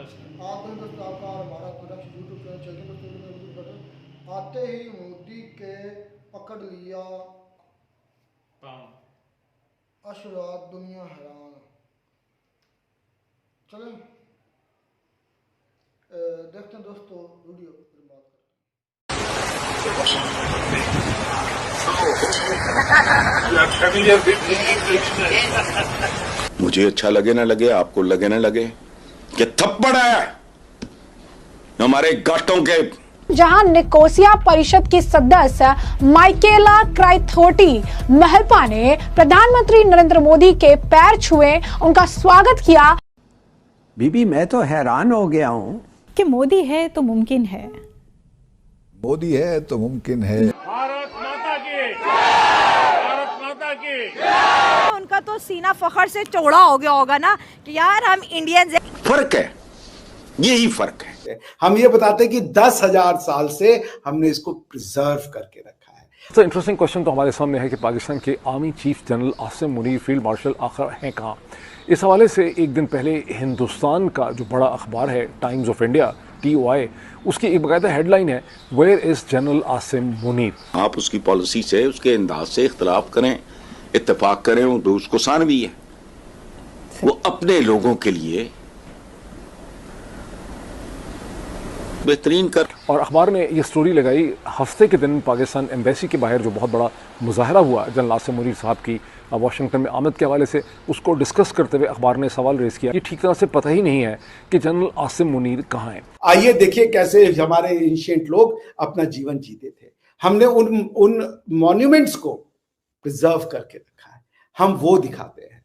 आते ही दोस्तों आपका और हमारा प्रोडक्ट यूट्यूब चैनल चलते दोस्तों आते ही मोदी के पकड़ लिया अशरात दुनिया हैरान। चलें देखते हैं दोस्तों वीडियो फिर बात करते। मुझे अच्छा लगे ना लगे, आपको लगे ना लगे, ये थप्पड़ है हमारे गांठों के। जहां निकोसिया परिषद की सदस्य माइकेला क्राइथोटी महलपा ने प्रधानमंत्री नरेंद्र मोदी के पैर छुए, उनका स्वागत किया। बीबी मैं तो हैरान हो गया हूँ कि मोदी है तो मुमकिन है, मोदी है तो मुमकिन है। भारत माता की, भारत माता की। उनका तो सीना फखर से चौड़ा हो गया होगा ना कि यार हम इंडियंस हैं। फर्क है, यही फर्क है। हम ये बताते हैं कि 10,000 साल से हमने इसको प्रिजर्व करके रखा है। तो इंटरेस्टिंग क्वेश्चन तो हमारे सामने है कि पाकिस्तान के army chief general Asim Munir field marshal आखिर हैं कहाँ। इस हवाले से एक दिन पहले हिंदुस्तान का जो बड़ा अखबार है टाइम्स ऑफ इंडिया TOI, उसकी एक बाकायदा हेडलाइन है where is general Asim Munir. आप उसकी पॉलिसी से, उसके अंदाज से इख्तलाफ करें, इत्तेफाक करें, तो उसको सानवी है। वो अपने लोगों के लिए बेहतरीन कर। और अखबार ने ये स्टोरी लगाई हफ्ते के दिन पाकिस्तान एम्बेसी के बाहर जो बहुत बड़ा मुजाहरा हुआ जनरल आसिम मुनीर साहब की वाशिंगटन में आमद के हवाले से, उसको डिस्कस करते हुए अखबार ने सवाल रेज किया कि ठीक तरह से पता ही नहीं है कि जनरल आसिम मुनीर कहाँ हैं। आइए देखिए कैसे हमारे एंशिएंट लोग अपना जीवन जीते थे। हमने उन मॉन्यूमेंट्स को प्रिजर्व करके रखा है, हम वो दिखाते हैं।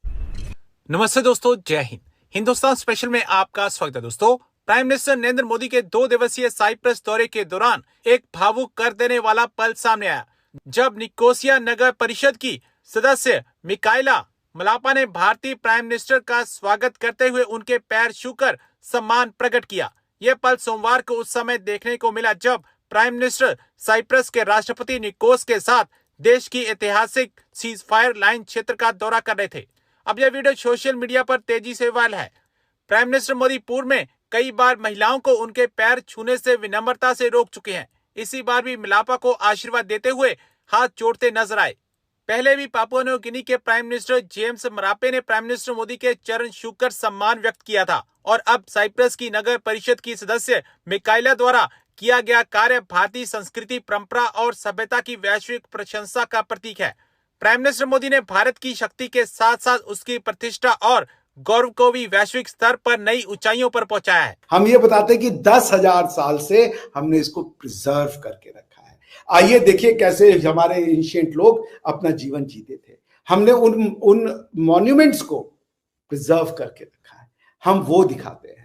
नमस्ते दोस्तों, जय हिंद। हिंदुस्तान स्पेशल में आपका स्वागत है दोस्तों। प्राइम मिनिस्टर नरेंद्र मोदी के 2 दिवसीय साइप्रस दौरे के दौरान एक भावुक कर देने वाला पल सामने आया, जब निकोसिया नगर परिषद की सदस्य मिकाइला मलापा ने भारतीय प्राइम मिनिस्टर का स्वागत करते हुए उनके पैर छूकर सम्मान प्रकट किया। यह पल सोमवार को उस समय देखने को मिला जब प्राइम मिनिस्टर साइप्रस के राष्ट्रपति निकोस के साथ देश की ऐतिहासिक सीज फायर लाइन क्षेत्र का दौरा कर रहे थे। अब यह वीडियो सोशल मीडिया पर तेजी से वायरल है। प्राइम मिनिस्टर मोदी पूर्व में कई बार महिलाओं को उनके पैर छूने से विनम्रता से रोक चुके हैं। इसी बार भी मिलापा को आशीर्वाद देते हुए हाथ जोड़ते नजर आए। पहले भी पापुआ न्यू गिनी के प्राइम मिनिस्टर जेम्स मरापे ने प्राइम मिनिस्टर मोदी के चरण छूकर सम्मान व्यक्त किया था, और अब साइप्रस की नगर परिषद की सदस्य मिकाइला द्वारा किया गया कार्य भारतीय संस्कृति, परंपरा और सभ्यता की वैश्विक प्रशंसा का प्रतीक है। प्राइम मिनिस्टर मोदी ने भारत की शक्ति के साथ साथ उसकी प्रतिष्ठा और गौरव को भी वैश्विक स्तर पर नई ऊंचाइयों पर पहुंचाया है। हम ये बताते हैं कि 10,000 साल से हमने इसको प्रिजर्व करके रखा है। आइए देखिए कैसे हमारे एंशिएंट लोग अपना जीवन जीते थे। हमने उन मॉन्यूमेंट्स को प्रिजर्व करके रखा है, हम वो दिखाते हैं।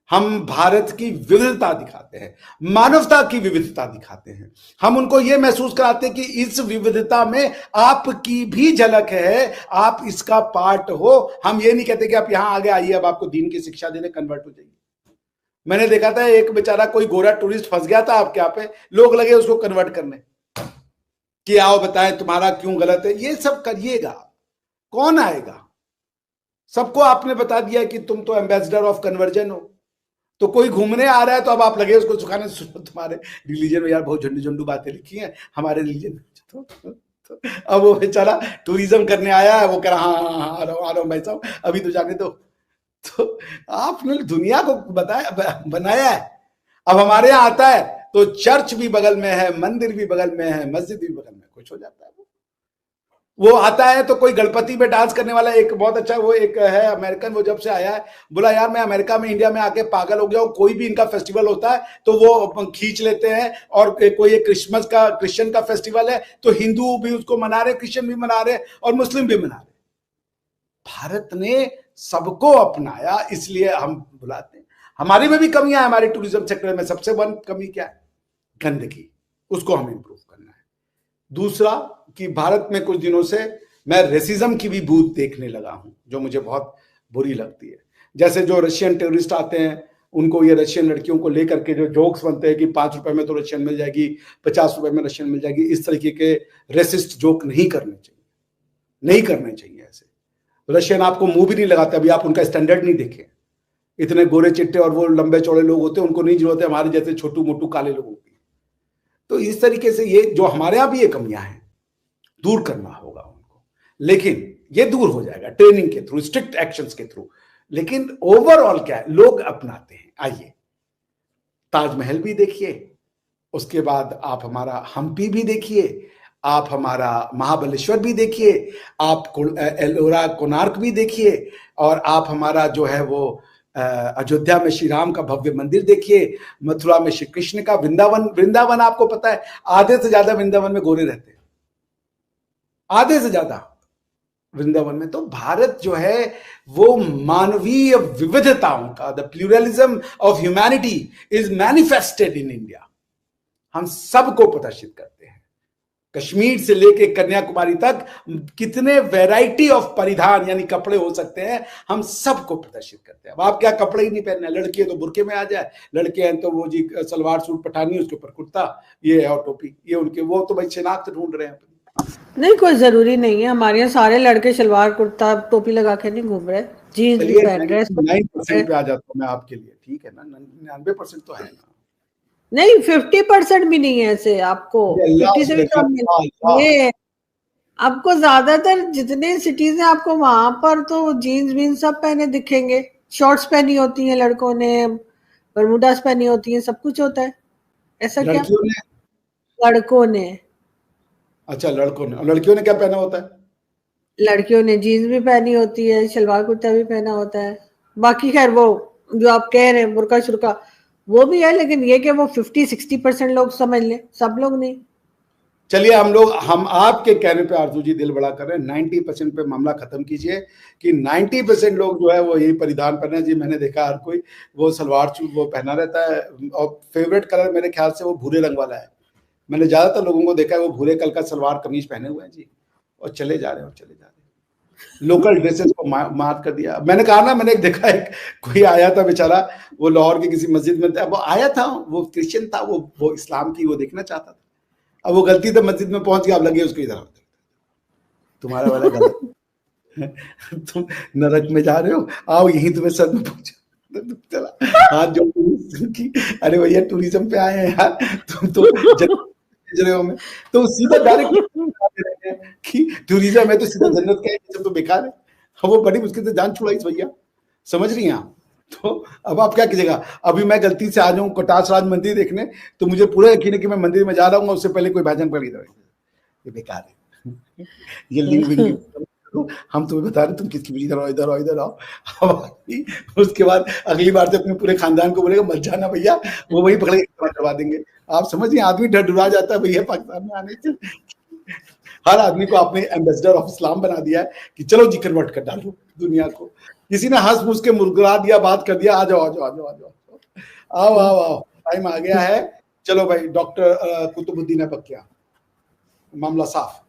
हम भारत की विविधता दिखाते हैं, मानवता की विविधता दिखाते हैं। हम उनको ये महसूस कराते हैं कि इस विविधता में आपकी भी झलक है, आप इसका पार्ट हो। हम ये नहीं कहते कि आप यहां आगे आइए, अब आपको दीन की शिक्षा देने कन्वर्ट हो जाइए। मैंने देखा था एक बेचारा कोई गोरा टूरिस्ट फंस गया था आपके यहाँ पे, लोग लगे उसको कन्वर्ट करने कि आओ बताएं तुम्हारा क्यों गलत है। ये सब करिएगा, कौन आएगा? सबको आपने बता दिया कि तुम तो एम्बेसडर ऑफ कन्वर्जन हो। तो कोई घूमने आ रहा है तो अब आप लगे उसको सुखाने, तुम्हारे रिलीजन में यार बहुत झंडू झंडू बातें लिखी हैं हमारे रिलीजन में। तो अब वो बेचारा टूरिज्म करने आया है, वो कह रहा हाँ आ रहा हूँ भाई साहब, अभी तो जाने दो। तो आपने दुनिया को बनाया है। अब हमारे यहाँ आता है तो चर्च भी बगल में है, मंदिर भी बगल में है, मस्जिद भी बगल में, कुछ हो जाता है। वो आता है तो कोई गणपति में डांस करने वाला एक बहुत अच्छा, वो एक है अमेरिकन, वो जब से आया है बोला यार मैं अमेरिका में, इंडिया में आके पागल हो गया हूँ। कोई भी इनका फेस्टिवल होता है तो वो खींच लेते हैं, और कोई एक क्रिश्चियन का फेस्टिवल है तो हिंदू भी उसको मना रहे, क्रिश्चियन भी मना रहे और मुस्लिम भी मना रहे। भारत ने सबको अपनाया, इसलिए हम बुलाते हैं। हमारी में भी कमियां है, हमारे टूरिज्म सेक्टर में सबसे बड़ी कमी क्या है? गंदगी, उसको हमें इंप्रूव करना है। दूसरा कि भारत में कुछ दिनों से मैं रेसिज्म की भी बूथ देखने लगा हूं, जो मुझे बहुत बुरी लगती है। जैसे जो रशियन टेररिस्ट आते हैं, उनको ये रशियन लड़कियों को लेकर के जो जोक्स बनते हैं कि 5 रुपए में तो रशियन मिल जाएगी, 50 रुपए में रशियन मिल जाएगी, इस तरीके के रेसिस्ट जोक नहीं करने चाहिए, नहीं करने चाहिए। ऐसे रशियन आपको मुंह भी नहीं लगाते, अभी आप उनका स्टैंडर्ड नहीं देखें। इतने गोरे चिट्टे और वो लंबे चौड़े लोग होते हैं, उनको नहीं जरूरत है हमारे जैसे छोटू मोटू काले लोगों की। तो इस तरीके से ये जो हमारे यहाँ भी ये कमियां हैं दूर करना होगा उनको, लेकिन ये दूर हो जाएगा ट्रेनिंग के थ्रू, स्ट्रिक्ट एक्शंस के थ्रू। लेकिन ओवरऑल क्या है, लोग अपनाते हैं। आइए ताजमहल भी देखिए, उसके बाद आप हमारा हम्पी भी देखिए, आप हमारा महाबलेश्वर भी देखिए, आप एलोरा कोणार्क भी देखिए, और आप हमारा जो है वो अयोध्या में श्री राम का भव्य मंदिर देखिए, मथुरा में श्री कृष्ण का, वृंदावन आपको पता है आधे से ज्यादा वृंदावन में गोरे रहते हैं, आधे से ज्यादा वृंदावन में। तो भारत जो है वो मानवीय विविधताओं का, the pluralism of humanity is manifested in India. हम सबको प्रदर्शित करते हैं, कश्मीर से लेके कन्याकुमारी तक कितने वैरायटी ऑफ परिधान यानी कपड़े हो सकते हैं, हम सबको प्रदर्शित करते हैं। अब आप क्या कपड़े ही नहीं पहनना, लड़की है तो बुरके में आ जाए, लड़के हैं तो वो जी सलवार सूट पठानी, उसके ऊपर कुर्ता, ये और टोपी, ये उनके, वो तो भाई शिनाख्त ढूंढ रहे हैं। नहीं, कोई जरूरी नहीं है, हमारे यहाँ सारे लड़के शलवार कुर्ता टोपी लगा के नहीं घूम रहे, जीन्स भी पहन रहे। 9% पे आ जाता हूँ मैं आपके लिए, ठीक है ना, 99% तो है ना। नहीं, 50% भी नहीं है ऐसे, आपको 50 से भी कम ये आपको ज्यादातर जितने सिटीज हैं आपको वहां पर तो जीन्स वीन्स सब पहने दिखेंगे, शॉर्ट्स पहनी होती हैं लड़कों ने, बरमूडास पहनी होती हैं, सब कुछ होता है। ऐसा क्या लड़कों ने? अच्छा लड़कों ने, और लड़कियों ने क्या पहना होता है? लड़कियों ने जीन्स भी पहनी होती है, शलवार कुर्ता भी पहना होता है, बाकी खैर वो जो आप कह रहे हैं बुरका शुरका वो भी है, लेकिन ये कि वो 50-60% लोग समझ लें, सब लोग नहीं। चलिए हम आपके कहने पे आरजू जी दिल बड़ा कर रहे हैं, 90% पे मामला खत्म कीजिए कि 90% लोग जो है वो यही परिधान पहने। जी मैंने देखा हर कोई वो सलवार सूट वो पहना रहता है, और फेवरेट कलर मेरे ख्याल से वो भूरे रंग वाला है। मैंने ज्यादातर लोगों को देखा है वो भूरे कलर का सलवार कमीज पहने हुए हैं जी, और चले जा रहे हैं लोकल ड्रेसेस को मार कर दिया। मैंने कहा ना, मैंने देखा एक कोई आया था बेचारा, वो लाहौर की किसी मस्जिद में था, वो आया था, वो क्रिश्चियन था, वो इस्लाम की वो देखना चाहता था, अब वो गलती से मस्जिद में पहुंच गया, अब लगे उसको इधर, तुम्हारा वाला गलत तुम नरक में जा रहे हो, आओ यहीं तुम्हें सर में पहुंचा, चला हाथ जोड़ की, अरे भैया टूरिज्म पे आए हैं यार, तुम तो रहे हो में, तो सीधा डायरेक्ट कि टूरिज्म है तो सीधा जन्नत का है, सब तो बेकार है। वो बड़ी मुश्किल से जान छुड़ाई भैया, समझ रही हैं आप? तो अब आप क्या कीजिएगा, अभी मैं गलती से आ जाऊं कटास राज मंदिर देखने, तो मुझे पूरा यकीन है कि मैं मंदिर में जा रहा हूँ, उससे पहले कोई भाजन पड़ गया, ये बेकार है, ये लिंक हम तुम्हें बता रहे तुम किसकी भी इधर आओ। उसके बाद अगली बार से अपने पूरे खानदान को बोलेगा मत जाना भैया, वो वही पकड़े करवा देंगे। आप समझिए आदमी डरा जाता है भैया पाकिस्तान में आने से। हर आदमी को आपने एम्बेसडर ऑफ इस्लाम बना दिया है कि चलो जी कन्वर्ट कर डालो दुनिया को। किसी ने हंस मुझ के मुस्कुरा दिया, बात कर दिया, आ जाओ आओ टाइम आ गया है, चलो भाई डॉक्टर कुतुबुद्दीन बकिया, मामला साफ।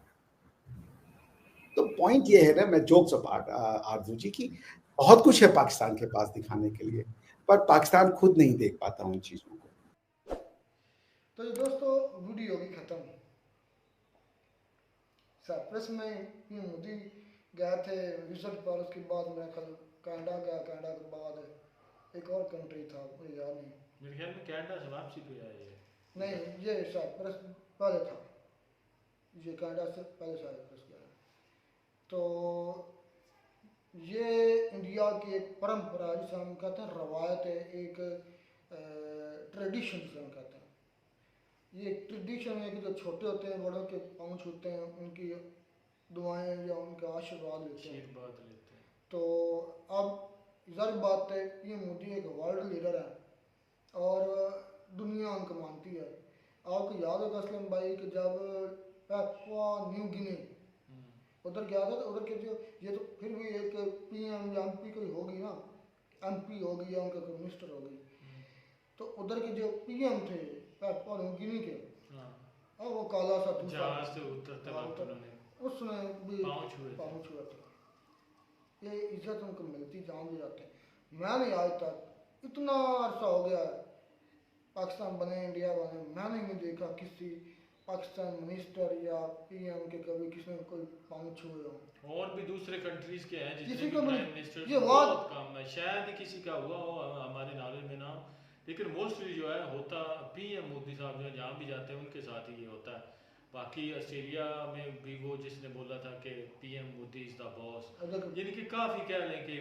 तो पॉइंट ये है ना, मैं जोक्स अपार्ट आरजू जी की बहुत कुछ है पाकिस्तान के पास दिखाने के लिए, पर पाकिस्तान खुद नहीं देख पाता उन चीजों को। तो ये दोस्तों वीडियो भी खत्म। साइप्रस में ये मोदी गए थे विजिट पर, उसके बाद मैं कल कनाडा गया, कनाडा के बाद एक और कंट्री था मुझे याद नहीं, मेरे ख्याल में कनाडा से वापसी पे आई है। नहीं ये साइप्रस पहले था, ये कनाडा से पहले साइप्रस गया। तो ये इंडिया की एक परंपरा जिसे हम कहते हैं रवायत है, एक ट्रेडिशन जिसे हम कहते हैं। ये ट्रेडिशन है कि जो छोटे होते हैं बड़ों के पाँव छूते हैं, उनकी दुआएं या उनका आशीर्वाद लेते हैं। तो अब ज़ाहिर बात है ये मोदी एक वर्ल्ड लीडर है और दुनिया उनको मानती है। आपको याद होगा असलम भाई कि जब पापुआ न्यू गिनी उधर गया था, तो उधर के जो ये तो फिर भी एक PM या MP कोई होगी ना, MP होगी या उनका कोई मिनिस्टर होगी, तो उधर के जो PM थे पापुआ न्यू गिनी के, और वो काला सा जहाज से उतरते उसने भी पाँव छुए थे। ये इज्जत उनको मिलती, जान भी जाते हैं। मैंने आज तक इतना अरसा हो गया पाकिस्तान बने इंडिया बने, मैंने नहीं देखा किसी पाकिस्तान मिनिस्टर या पीएम के कभी किसी ने कोई पाँव छुए हो। और भी दूसरे कंट्रीज के हैं किसी जितने का प्राइम भी- मिनिस्टर ये बहुत बात- कम है, शायद ही किसी का हुआ हो हमारे नॉलेज में ना हो, लेकिन मोस्टली जो है होता पीएम मोदी साहब जो है जहाँ भी जाते हैं उनके साथ ही ये होता है। बाकी ऑस्ट्रेलिया में भी वो जिसने बोला था कि PM Modi is the boss, यानी कि काफ़ी कह लें कि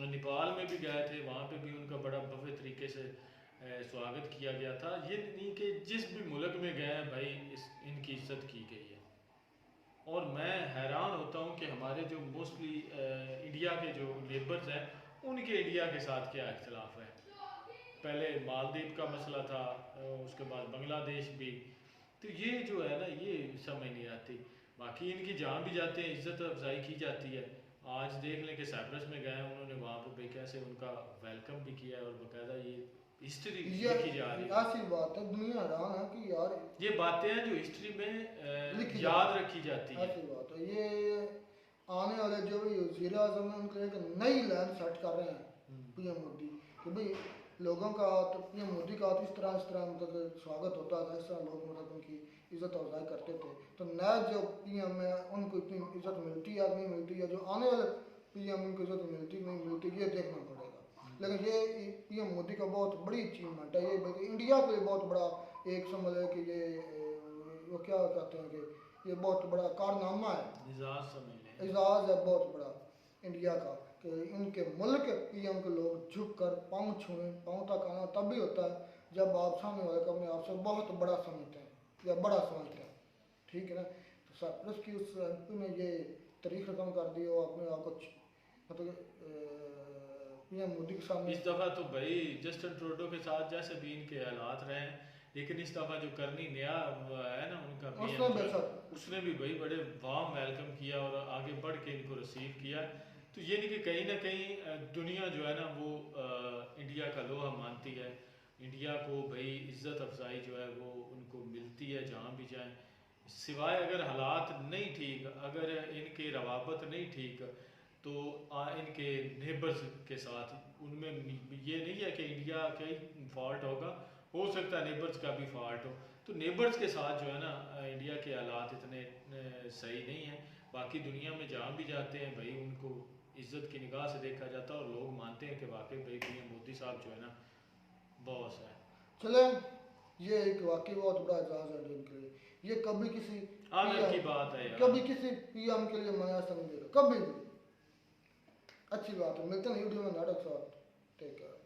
नेपाल में भी गए थे, वहाँ पे भी उनका बड़ा भव्य तरीके से स्वागत किया गया था। ये नहीं कि जिस भी मुल्क में गए हैं भाई इनकी इज्जत की गई है। और मैं हैरान होता हूँ कि हमारे जो मोस्टली इंडिया के जो नेबर्स हैं उनके इंडिया के साथ क्या इख्तलाफ है। पहले मालदीव का मसला था, उसके बाद बांग्लादेश भी, तो ये जो है ना ये समझ नहीं आती। बाकी इनकी जहाँ भी जाते हैं इज्जत अफजाई की जाती है। आज देख लें कि साइप्रस में गए उन्होंने वहाँ पे भाई कैसे उनका वेलकम भी किया है और बाकायदा ये हिस्ट्री लिखी जा रही है। ऐसी बात है, दुनिया हैरान है कि यार ये बातें हैं जो हिस्ट्री में याद रखी जाती है। ऐसी बात है। ये आने वाले जो भी वज़ीर आज़म है उनके एक नई लाइन सेट कर रहे हैं पीएम मोदी कि भाई लोगों का तो पीएम मोदी का इस तरह मतलब स्वागत होता था, इस तरह लोग मतलब उनकी इज्जत अफजाई करते थे। तो नया जो पीएम है उनको इतनी इज्जत मिलती है नहीं मिलती है, जो आने वाले पीएम उनको इज्जत मिलती नहीं मिलती, ये देखना पड़ेगा। लेकिन ये पीएम मोदी का बहुत बड़ी अचीवमेंट है, ये बल्कि इंडिया के लिए बहुत बड़ा एक समझ है कि ये वो क्या कहते हैं कि ये बहुत बड़ा कारनामा है, एजाज है बहुत बड़ा इंडिया का कि इनके मुल्क पीएम के लोग झुक कर पाँव छुएं। पाँव तक आना तब भी होता है जब आप सामने वाले को अपने आप से बहुत बड़ा समझते हैं या बड़ा समझते हैं, ठीक है ना। तो साइप्रस की उस एमपी ने ये तारीख खत्म कर दी और अपने आप को मतलब पीएम मोदी के सामने। इस दफ़ा तो भाई जस्टिन ट्रूडो के साथ जैसे भी इनके हालात रहे हैं, लेकिन इस दफ़ा जो करनी नया है ना उनका उसने भी भाई बड़े वार्म वेलकम किया और आगे बढ़ के इनको रिसीव किया। तो ये नहीं कि कहीं ना कहीं दुनिया जो है ना वो इंडिया का लोहा मानती है, इंडिया को भाई इज्जत अफजाई जो है वो उनको मिलती है जहाँ भी जाएं। सिवाय अगर हालात नहीं ठीक, अगर इनके रवाबत नहीं ठीक तो इनके नेबर्स के साथ उनमें ये नहीं है कि इंडिया का ही फॉल्ट होगा, हो सकता है नेबर्स का भी फॉल्ट हो। तो नेबर्स के साथ जो है ना इंडिया के हालात इतने सही नहीं हैं। बाकी दुनिया में जहाँ भी जाते हैं भाई उनको इज्जत की निगाह से देखा जाता है और लोग मानते हैं कि वाकई भाई पीएम मोदी साहब जो है ना बॉस है। चले ये एक वाकई बहुत बड़ा एजाज है इनके लिए। ये कभी किसी आनंद की बात है यार, कभी किसी पीएम के लिए मना समझेगा कभी भी। अच्छी बात है, मिलते हैं वीडियो में नाटक साथ। Take care.